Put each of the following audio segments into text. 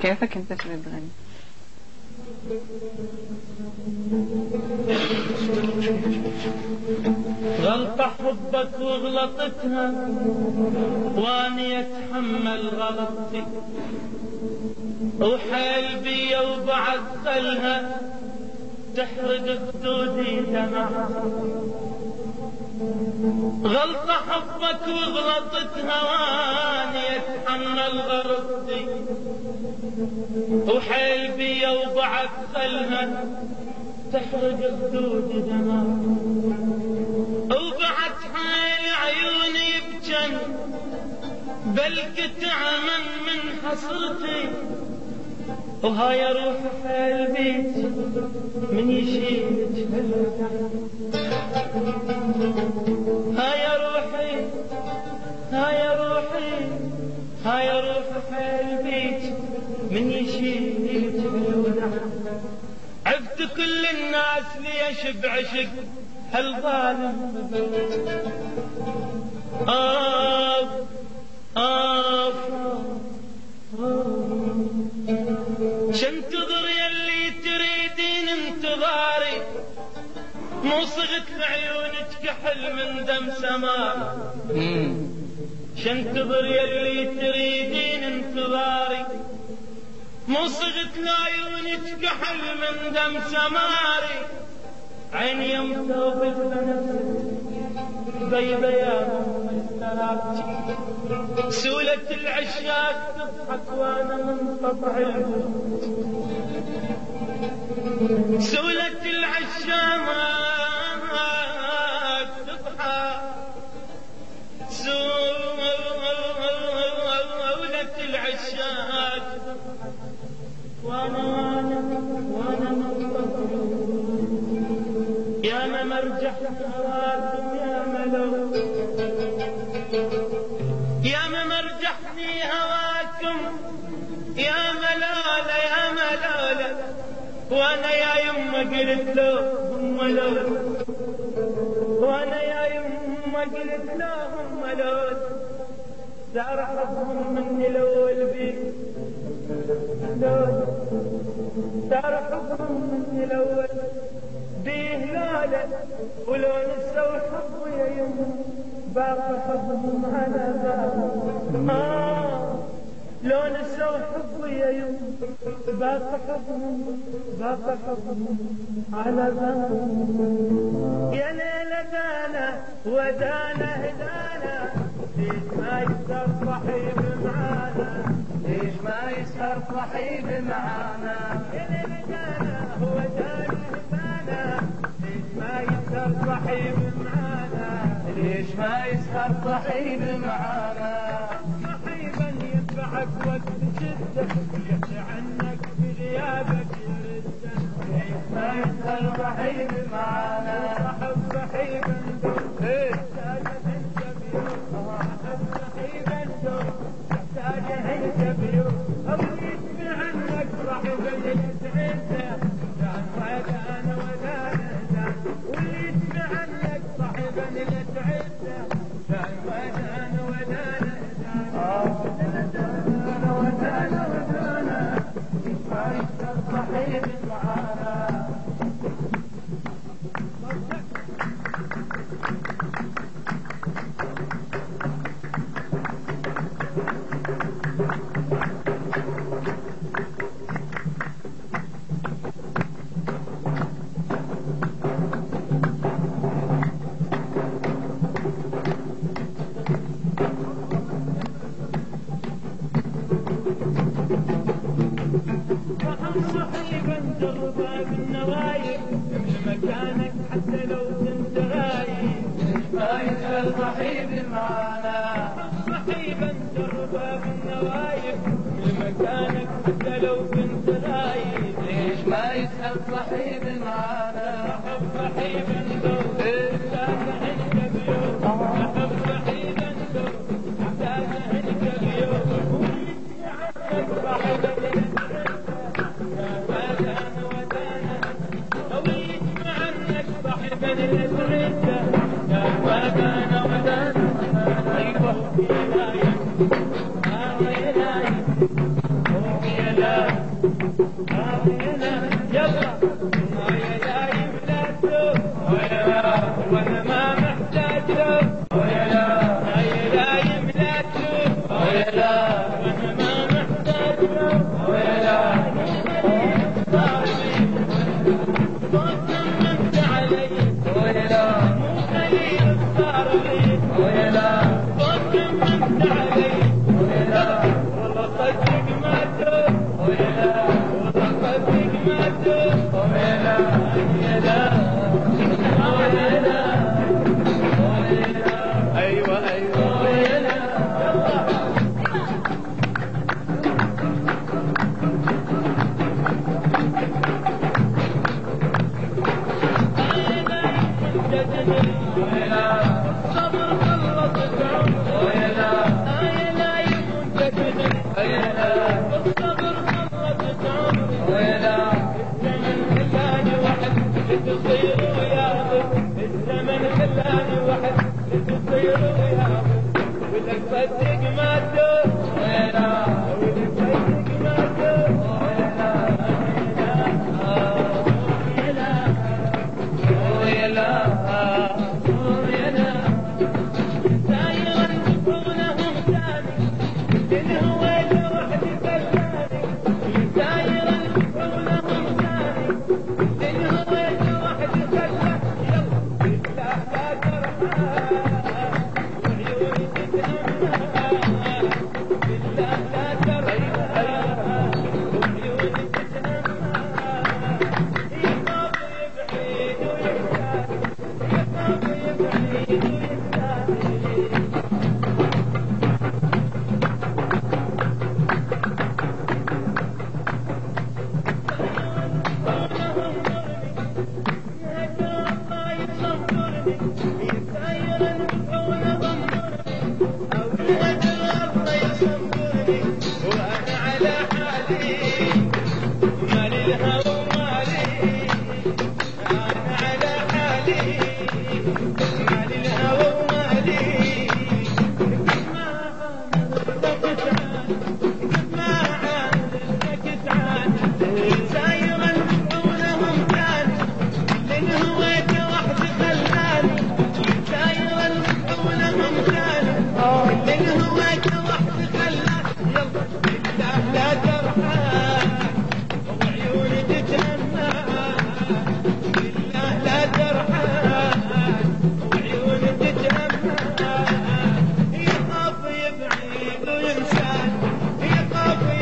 كيفك انت شو بتغني؟ غلطة حبك وغلطتها واني اتحمل غلطتي وحيل بيا وبعد خلها تحرق خدودي دمعتي. غلطة حبك وغلطتها واني اتحمل غلطتي وحيل بيا وبعد خلها تحرق خدودي دمعتي. وبعد حيل عيوني يبجن بلكت عمن من حسرتي وهاي روح حيل بيتي من يشيلك هاي روحي هاي روحي هاي روح حيل بيتي من يشيلك عفت كل الناس ليش بعشق هالظالم آف آف شنتظر يلي تريدين انتظاري مو صغت لعيونك كحل من دم سمار. شنتظر يلي تريدين انتظاري مو صغت لعيونك كحل من دم سماري. عيني يوم ثوبك بيضة يا سولة العشاق تضحك وانا من طبع البرد. سولة العشاق تضحك سولة العشاق وانا من طبع يا ما مرجح هواكم يا ملو يا ما مرجحني هواكم يا ملالة يا ملالة وانا يا يما قلت لهم ملول وانا يا يما قلت لهم ملول دار حبهم مني الاول بيك لول دار حبهم مني الاول بهلالة ولو نسوا حبوا يا يما باقي حبهم على باب لو نسوا حبوا يا يما باقي حبهم على باب. يا ليلة دانا ودانا هدانا ليش ما يسهر صحيب معانا ليش ما يسهر صحيب معانا. يا ليلة دانا ودانا هدانا ليش ما يسهر صحيب معانا ليش ما يسهر صحيب معانا. صحيبا ينفعك وقت شدة ويحكي عنك بغيابك يرده ليش ما يسهر صحيب معانا. صحب صحيبا يحتاجه انت بيوم صحب صحيبا يحتاجه انت بيوم او يسمع عنك صحيبا يسعده كان انا ولا نهدى واللي يسمع عنك صحيبا يسعده كان انا ولا نهدى انا ولا ما يسهر صحيب معانا. صحيبا دربا بالنوايب من مكانك حتى لو كنت غايب ليش ما يسأل صحيب معانا. صحيبا دربا بالنوايب من مكانك حتى لو كنت غايب ليش ما يسأل صحيب معانا. أحب صحيبا احتاج انت بيوم أحب صحيبا احتاج انت بيوم ويسمع عنك صحيبا يا يلا يا لايم لا تشوف وانا ما محتاج له يا لايم لا تشوف وانا ما محتاج له صممت علي مو خليل صار لي صممت علي والله صدق ما تشوف والله صدق ما تشوف ايوه صبر خلصت عمري لا يمكن الصبر خلصت عمري الزمن خلاني وحد لتصير وياخذ الزمن خلاني وحد لتصير وياخذ ولك صدق ما تدوم ولك صدق ما تدوم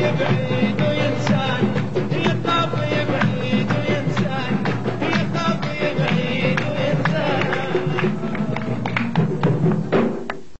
يبعد وينسان يخاف يبعد وينسان يخاف يبعد وينسان